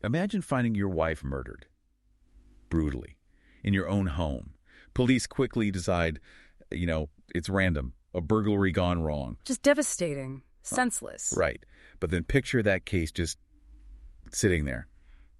Imagine finding your wife murdered, brutally, in your own home. Police quickly decide, it's random, a burglary gone wrong. Just devastating, senseless. Right. But then picture that case just sitting there,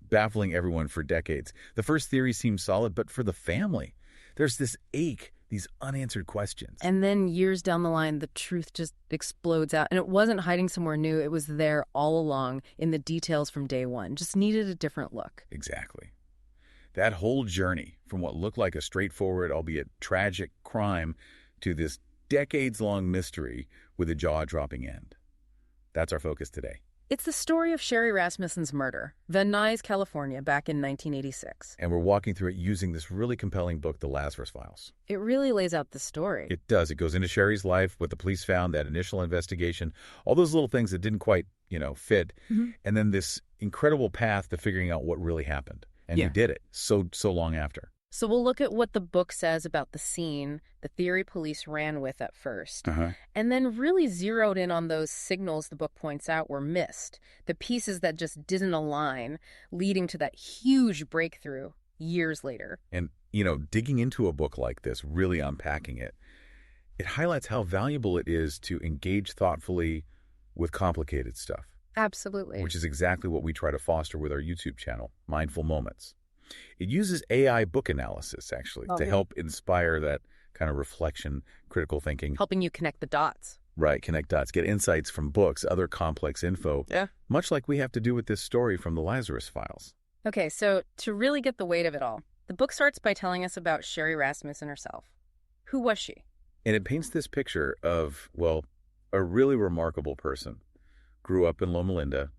baffling everyone for decades. The first theory seems solid, but for the family, there's this ache, these unanswered questions. And then years down the line, the truth just explodes out. And it wasn't hiding somewhere new. It was there all along in the details from day one. Just needed a different look. Exactly. That whole journey from what looked like a straightforward, albeit tragic crime to this decades-long mystery with a jaw-dropping end. That's our focus today. It's the story of Sherri Rasmussen's murder, Van Nuys, California, back in 1986. And we're walking through it using this really compelling book, The Lazarus Files. It really lays out the story. It does. It goes into Sherri's life, what the police found, that initial investigation, all those little things that didn't quite, fit. Mm-hmm. And then this incredible path to figuring out what really happened. And you did it so long after. So we'll look at what the book says about the scene, the theory police ran with at first, and then really zeroed in on those signals the book points out were missed, the pieces that just didn't align, leading to that huge breakthrough years later. And, digging into a book like this, really unpacking it, it highlights how valuable it is to engage thoughtfully with complicated stuff. Absolutely. Which is exactly what we try to foster with our YouTube channel, Mindful Moments. It uses AI book analysis, actually, to help inspire that kind of reflection, critical thinking. Helping you connect the dots. Right, connect dots, get insights from books, other complex info. Yeah. Much like we have to do with this story from the Lazarus Files. Okay, so to really get the weight of it all, the book starts by telling us about Sherri Rasmussen herself. Who was she? And it paints this picture of, a really remarkable person. Grew up in Loma Linda,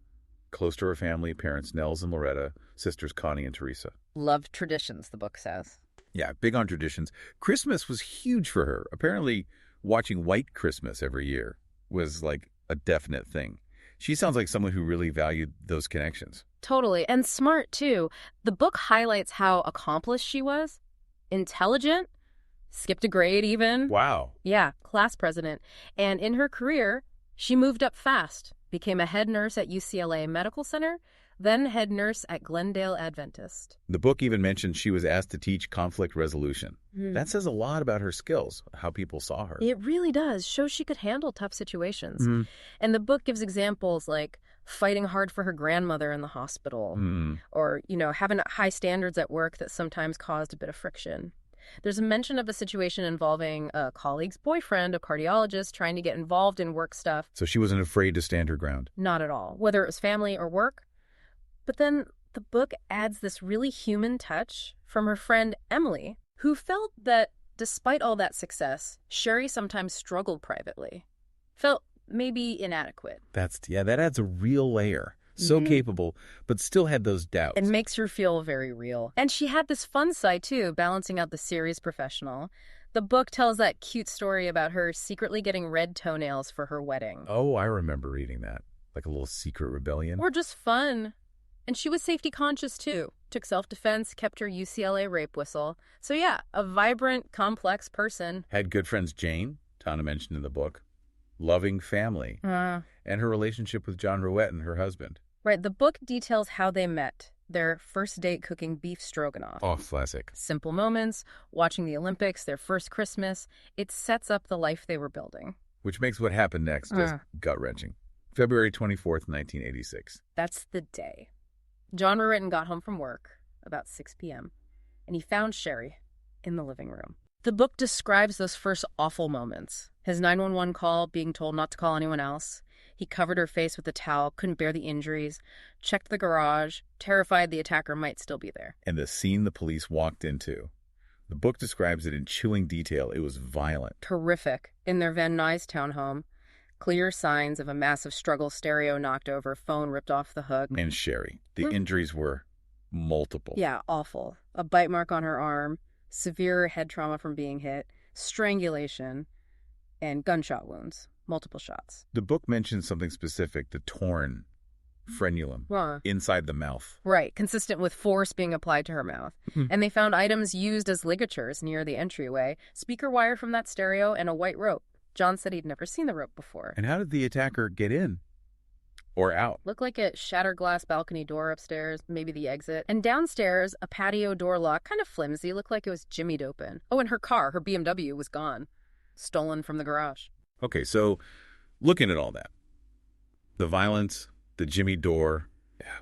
close to her family, parents Nels and Loretta, sisters Connie and Teresa. Loved traditions, the book says. Yeah, big on traditions. Christmas was huge for her. Apparently, watching White Christmas every year was like a definite thing. She sounds like someone who really valued those connections. Totally, and smart, too. The book highlights how accomplished she was, intelligent, skipped a grade even. Wow. Yeah, class president. And in her career, she moved up fast. Became a head nurse at UCLA Medical Center, then head nurse at Glendale Adventist. The book even mentions she was asked to teach conflict resolution. That says a lot about her skills, how people saw her. It really does. Shows she could handle tough situations. And the book gives examples like fighting hard for her grandmother in the hospital, or, having high standards at work that sometimes caused a bit of friction. There's a mention of a situation involving a colleague's boyfriend, a cardiologist, trying to get involved in work stuff. So she wasn't afraid to stand her ground? Not at all, whether it was family or work. But then the book adds this really human touch from her friend Emily, who felt that despite all that success, Sherri sometimes struggled privately. Felt maybe inadequate. That adds a real layer. So capable, but still had those doubts. It makes her feel very real. And she had this fun side, too, balancing out the serious professional. The book tells that cute story about her secretly getting red toenails for her wedding. Oh, I remember reading that. Like a little secret rebellion. Or just fun. And she was safety conscious, too. Took self-defense, kept her UCLA rape whistle. So yeah, a vibrant, complex person. Had good friends Jane, Tana mentioned in the book. Loving family. And her relationship with John Rouette and her husband. Right, the book details how they met. Their first date cooking beef stroganoff. Oh, classic. Simple moments, watching the Olympics, their first Christmas. It sets up the life they were building. Which makes what happened next just gut-wrenching. February 24th, 1986. That's the day. John Rouette got home from work about 6 p.m., and he found Sherri in the living room. The book describes those first awful moments. His 911 call, being told not to call anyone else. He covered her face with a towel, couldn't bear the injuries, checked the garage, terrified the attacker might still be there. And the scene the police walked into. The book describes it in chilling detail. It was violent. Terrific. In their Van Nuys townhome, clear signs of a massive struggle, stereo knocked over, phone ripped off the hook. And Sherri. The injuries were multiple. Yeah, awful. A bite mark on her arm, severe head trauma from being hit, strangulation, and gunshot wounds. Multiple shots. The book mentions something specific, the torn frenulum inside the mouth. Right, consistent with force being applied to her mouth. And they found items used as ligatures near the entryway, speaker wire from that stereo, and a white rope. John said he'd never seen the rope before. And how did the attacker get in? Or out. Looked like a shattered glass balcony door upstairs, maybe the exit. And downstairs, a patio door lock, kind of flimsy, looked like it was jimmied open. Oh, and her car, her BMW, was gone. Stolen from the garage. Okay, so looking at all that, the violence, the jimmy door,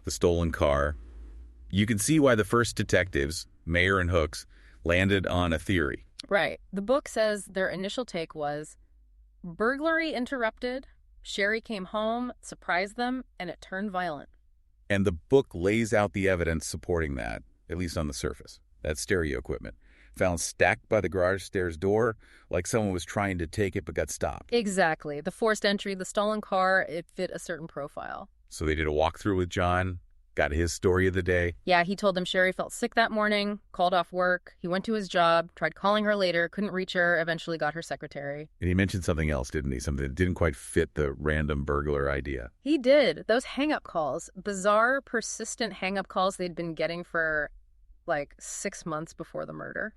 the stolen car, you can see why the first detectives, Mayer and Hooks, landed on a theory. Right. The book says their initial take was burglary interrupted, Sherri came home, surprised them, and it turned violent. And the book lays out the evidence supporting that, at least on the surface. That stereo equipment, found stacked by the garage stairs door, like someone was trying to take it but got stopped. Exactly. The forced entry, the stolen car, it fit a certain profile. So they did a walkthrough with John, got his story of the day. Yeah, he told them Sherri felt sick that morning, called off work. He went to his job, tried calling her later, couldn't reach her, eventually got her secretary. And he mentioned something else, didn't he? Something that didn't quite fit the random burglar idea. He did. Those hang-up calls, bizarre, persistent hang-up calls they'd been getting for like 6 months before the murder.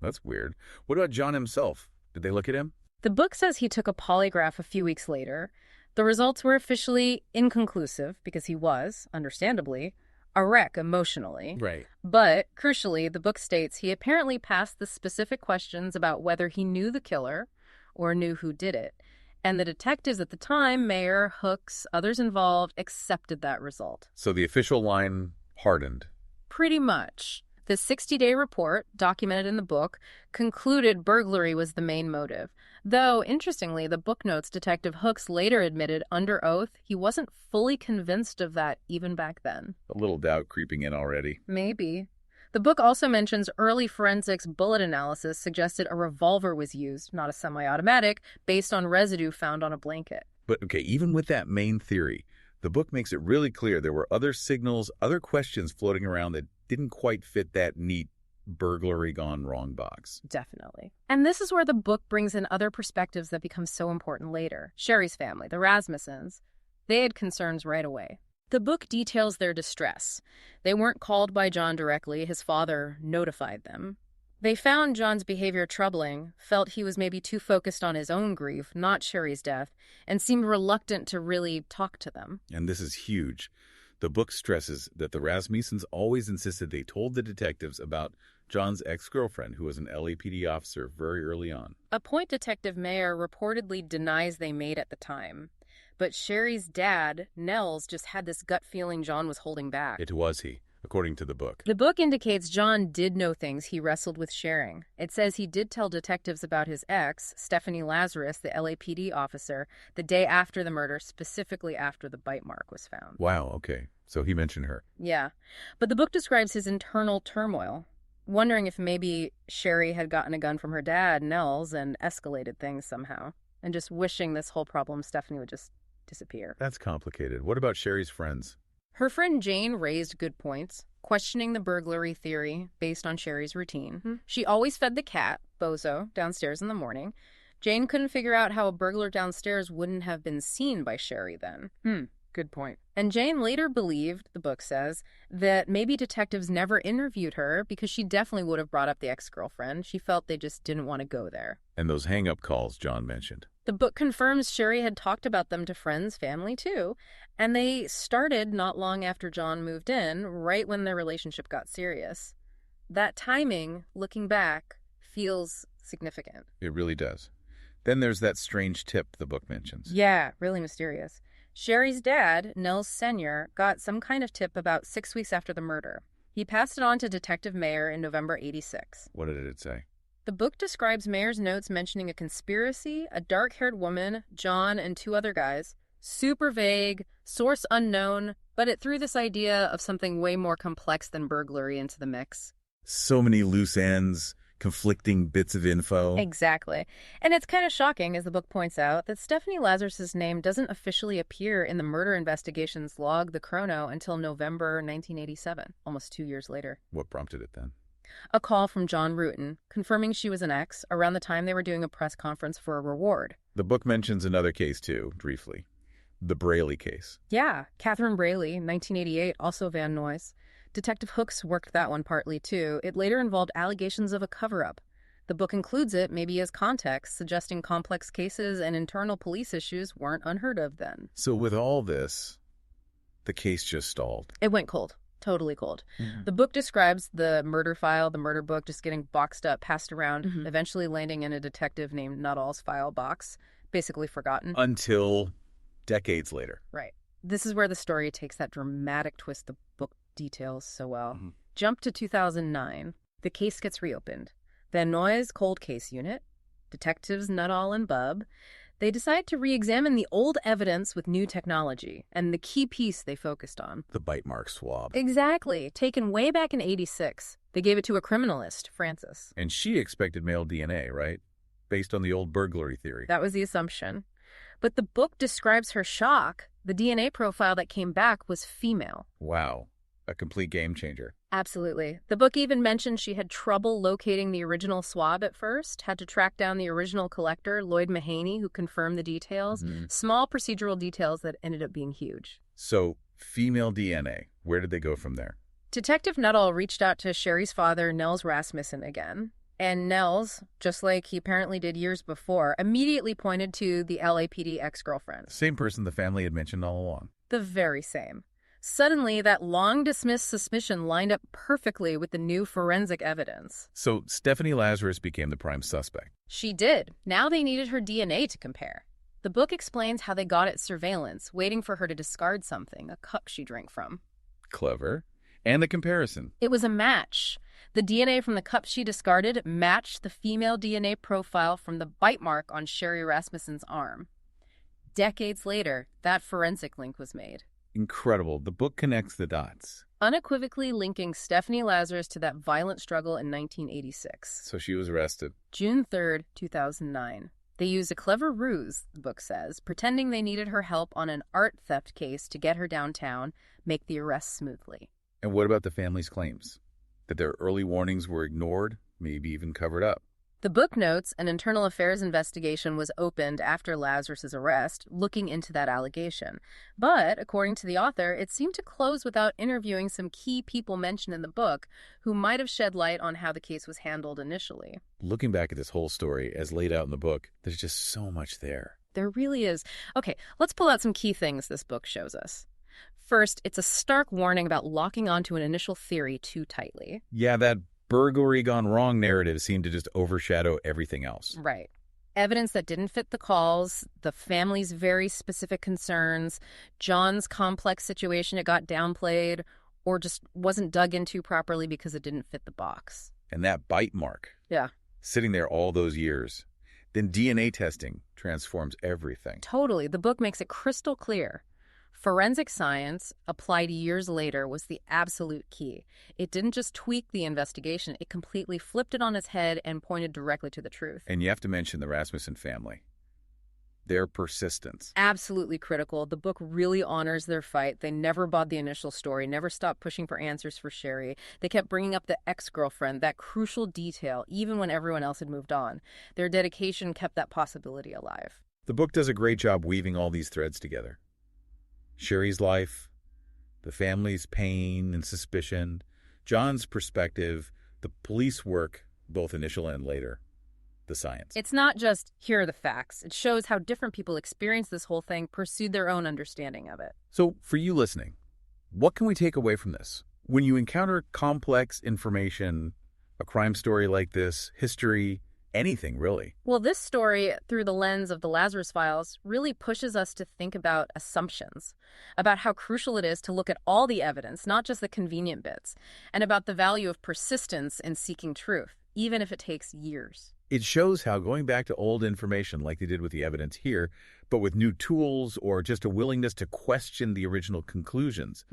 That's weird. What about John himself? Did they look at him? The book says he took a polygraph a few weeks later. The results were officially inconclusive because he was, understandably, a wreck emotionally. Right. But, crucially, the book states he apparently passed the specific questions about whether he knew the killer or knew who did it. And the detectives at the time, Mayer, Hooks, others involved, accepted that result. So the official line hardened. Pretty much. The 60-day report, documented in the book, concluded burglary was the main motive. Though, interestingly, the book notes Detective Hooks later admitted under oath he wasn't fully convinced of that even back then. A little doubt creeping in already. Maybe. The book also mentions early forensics bullet analysis suggested a revolver was used, not a semi-automatic, based on residue found on a blanket. But, okay, even with that main theory, the book makes it really clear there were other signals, other questions floating around that didn't quite fit that neat burglary gone wrong box. Definitely. And this is where the book brings in other perspectives that become so important later. Sherri's family, the Rasmussens, they had concerns right away. The book details their distress. They weren't called by John directly. His father notified them. They found John's behavior troubling, felt he was maybe too focused on his own grief, not Sherri's death, and seemed reluctant to really talk to them. And this is huge. The book stresses that the Rasmussens always insisted they told the detectives about John's ex-girlfriend, who was an LAPD officer very early on. A point Detective Mayer reportedly denies they made at the time. But Sherri's dad, Nels, just had this gut feeling John was holding back. It was he, according to the book. The book indicates John did know things he wrestled with sharing. It says he did tell detectives about his ex, Stephanie Lazarus, the LAPD officer, the day after the murder, specifically after the bite mark was found. Wow, okay. So he mentioned her. Yeah. But the book describes his internal turmoil, wondering if maybe Sherri had gotten a gun from her dad, Nels, and escalated things somehow, and just wishing this whole problem Stephanie would just disappear. That's complicated. What about Sherri's friends? Her friend Jane raised good points, questioning the burglary theory based on Sherri's routine. She always fed the cat, Bozo, downstairs in the morning. Jane couldn't figure out how a burglar downstairs wouldn't have been seen by Sherri then. Good point. And Jane later believed, the book says, that maybe detectives never interviewed her because she definitely would have brought up the ex-girlfriend. She felt they just didn't want to go there. And those hang-up calls John mentioned. The book confirms Sherri had talked about them to friends, family too, and they started not long after John moved in, right when their relationship got serious. That timing, looking back, feels significant. It really does. Then there's that strange tip the book mentions. Yeah, really mysterious. Sherri's dad, Nels Sr., got some kind of tip about 6 weeks after the murder. He passed it on to Detective Mayer in November '86. What did it say? The book describes Mayer's notes mentioning a conspiracy, a dark-haired woman, John, and 2 other guys. Super vague, source unknown, but it threw this idea of something way more complex than burglary into the mix. So many loose ends, conflicting bits of info. Exactly. And it's kind of shocking, as the book points out, that Stephanie Lazarus' name doesn't officially appear in the murder investigation's log, the Chrono, until November 1987, almost 2 years later. What prompted it then? A call from John Rutan, confirming she was an ex, around the time they were doing a press conference for a reward. The book mentions another case too, briefly. The Braley case. Yeah, Catherine Braley, 1988, also Van Nuys. Detective Hooks worked that one partly too. It later involved allegations of a cover-up. The book includes it maybe as context, suggesting complex cases and internal police issues weren't unheard of then. So with all this, the case just stalled. It went cold. Totally cold. The book describes the murder file, the murder book, just getting boxed up, passed around, eventually landing in a detective named Nuttall's file box, basically forgotten. Until decades later. Right. This is where the story takes that dramatic twist the book details so well. Jump to 2009. The case gets reopened. Van Noy's Cold Case Unit, detectives Nuttall and Bub, they decide to re-examine the old evidence with new technology, and the key piece they focused on. The bite mark swab. Exactly. Taken way back in '86. They gave it to a criminalist, Frances. And she expected male DNA, right? Based on the old burglary theory. That was the assumption. But the book describes her shock. The DNA profile that came back was female. Wow. A complete game changer. Absolutely. The book even mentioned she had trouble locating the original swab at first, had to track down the original collector, Lloyd Mahaney, who confirmed the details. Small procedural details that ended up being huge. So, female DNA. Where did they go from there? Detective Nuttall reached out to Sherri's father, Nels Rasmussen, again. And Nels, just like he apparently did years before, immediately pointed to the LAPD ex-girlfriend. Same person the family had mentioned all along. The very same. Suddenly, that long-dismissed suspicion lined up perfectly with the new forensic evidence. So Stephanie Lazarus became the prime suspect. She did. Now they needed her DNA to compare. The book explains how they got at surveillance, waiting for her to discard something, a cup she drank from. Clever. And the comparison. It was a match. The DNA from the cup she discarded matched the female DNA profile from the bite mark on Sherri Rasmussen's arm. Decades later, that forensic link was made. Incredible. The book connects the dots. Unequivocally linking Stephanie Lazarus to that violent struggle in 1986. So she was arrested. June 3rd, 2009. They used a clever ruse, the book says, pretending they needed her help on an art theft case to get her downtown, make the arrest smoothly. And what about the family's claims? That their early warnings were ignored, maybe even covered up? The book notes an internal affairs investigation was opened after Lazarus's arrest, looking into that allegation. But, according to the author, it seemed to close without interviewing some key people mentioned in the book who might have shed light on how the case was handled initially. Looking back at this whole story, as laid out in the book, there's just so much there. There really is. Okay, let's pull out some key things this book shows us. First, it's a stark warning about locking onto an initial theory too tightly. Yeah, that burglary gone wrong narrative seemed to just overshadow everything else. Right. Evidence that didn't fit the calls, the family's very specific concerns, John's complex situation, it got downplayed, or just wasn't dug into properly because it didn't fit the box. And that bite mark. Yeah. Sitting there all those years. Then DNA testing transforms everything. Totally. The book makes it crystal clear. Forensic science, applied years later, was the absolute key. It didn't just tweak the investigation, it completely flipped it on its head and pointed directly to the truth. And you have to mention the Rasmussen family. Their persistence. Absolutely critical. The book really honors their fight. They never bought the initial story, never stopped pushing for answers for Sherri. They kept bringing up the ex-girlfriend, that crucial detail, even when everyone else had moved on. Their dedication kept that possibility alive. The book does a great job weaving all these threads together. Sherri's life, the family's pain and suspicion, John's perspective, the police work, both initial and later, the science. It's not just, here are the facts. It shows how different people experienced this whole thing, pursued their own understanding of it. So, for you listening, what can we take away from this? When you encounter complex information, a crime story like this, history, anything really. Well, this story, through the lens of the Lazarus Files, really pushes us to think about assumptions, about how crucial it is to look at all the evidence, not just the convenient bits, and about the value of persistence in seeking truth, even if it takes years. It shows how going back to old information, like they did with the evidence here, but with new tools or just a willingness to question the original conclusions,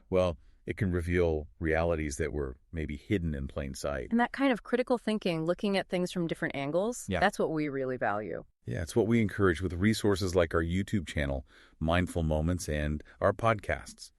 well, it can reveal realities that were maybe hidden in plain sight. And that kind of critical thinking, looking at things from different angles, Yeah. That's what we really value. Yeah, it's what we encourage with resources like our YouTube channel, Mindful Moments, and our podcasts.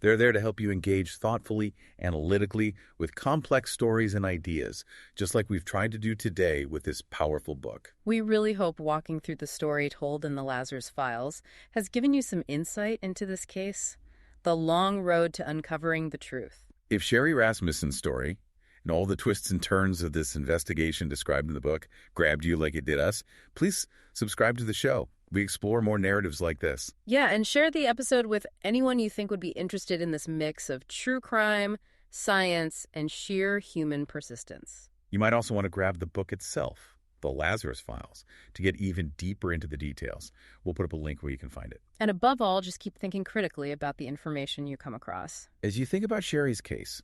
They're there to help you engage thoughtfully, analytically, with complex stories and ideas, just like we've tried to do today with this powerful book. We really hope walking through the story told in the Lazarus Files has given you some insight into this case, the long road to uncovering the truth. If Sherri Rasmussen's story and all the twists and turns of this investigation described in the book grabbed you like it did us, please subscribe to the show. We explore more narratives like this. Yeah, and share the episode with anyone you think would be interested in this mix of true crime, science, and sheer human persistence. You might also want to grab the book itself, The Lazarus Files, to get even deeper into the details. We'll put up a link where you can find it. And above all, just keep thinking critically about the information you come across. As you think about Sherri's case,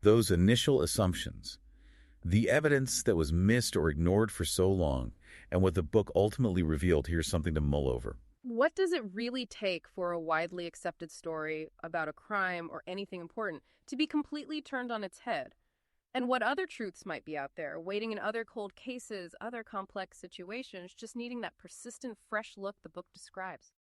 those initial assumptions, the evidence that was missed or ignored for so long, and what the book ultimately revealed, here's something to mull over. What does it really take for a widely accepted story about a crime or anything important to be completely turned on its head? And what other truths might be out there, waiting in other cold cases, other complex situations, just needing that persistent, fresh look the book describes?